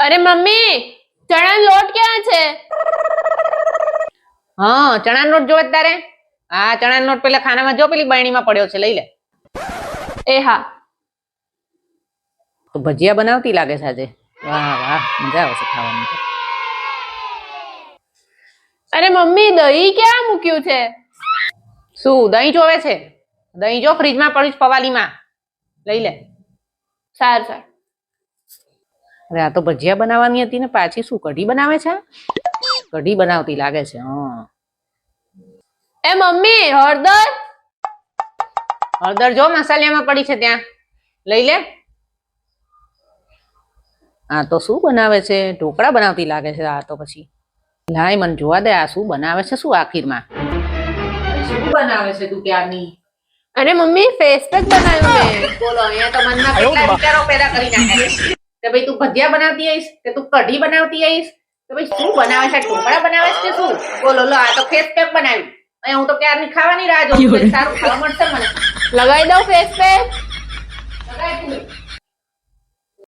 અરે મમ્મી, ચણા લોટ ક્યાં છે? હા, ચણા લોટ જોવે તારે? હા, ચણા લોટ પેલા ખાનામાં જો પેલી બરણીમાં પડ્યો છે, લઈ લે. એ હા. તો ભજીયા બનાવતી લાગે છે આજે. વાહ વાહ, મજા આવશે ખાવાની. અરે મમ્મી, દહીં ક્યાં મૂક્યું છે? શું દહીં જોવે છે? દહીં જો ફ્રીજમાં પડ્યું છે પવાલીમાં, લઈ લે. સારું સારું. અરે આ તો ભજીયા બનાવવાની હતી ને પાછી શું કઢી બનાવે છે? કઢી બનાવતી લાગે છે. હા. એ મમ્મી, હળદર? હળદર જો મસાલામાં પડી છે ત્યાં, લઈ લે. આ તો શું બનાવે છે? ઢોકળા બનાવતી લાગે છે આ તો પછી. લાય મને જોવા દે આ શું બનાવે છે શું આખીરમાં. શું બનાવે છે તું ત્યારની? અરે મમ્મી, ફેસ પેક બનાવ્યું મેં. બોલો અહીંયા તો મનમાં કેટલા વિચારો પેદા કરી નાખ્યા છે કે ભાઈ તું ભજીયા બનાવતી આવીશ કે તું કઢી બનાવતી આવીશ કે ભાઈ શું બનાવે છે? ઢોકળા બનાવે છે કે શું? બોલો લો આ તો ફેસ પેક બનાવ્યું. અહીંયા હું તો ક્યારની ખાવાની રાહ જોઉં છું. સારું ખાવા મળશે મને. લગાવી દઉં ફેસ પેક? લગાય તું.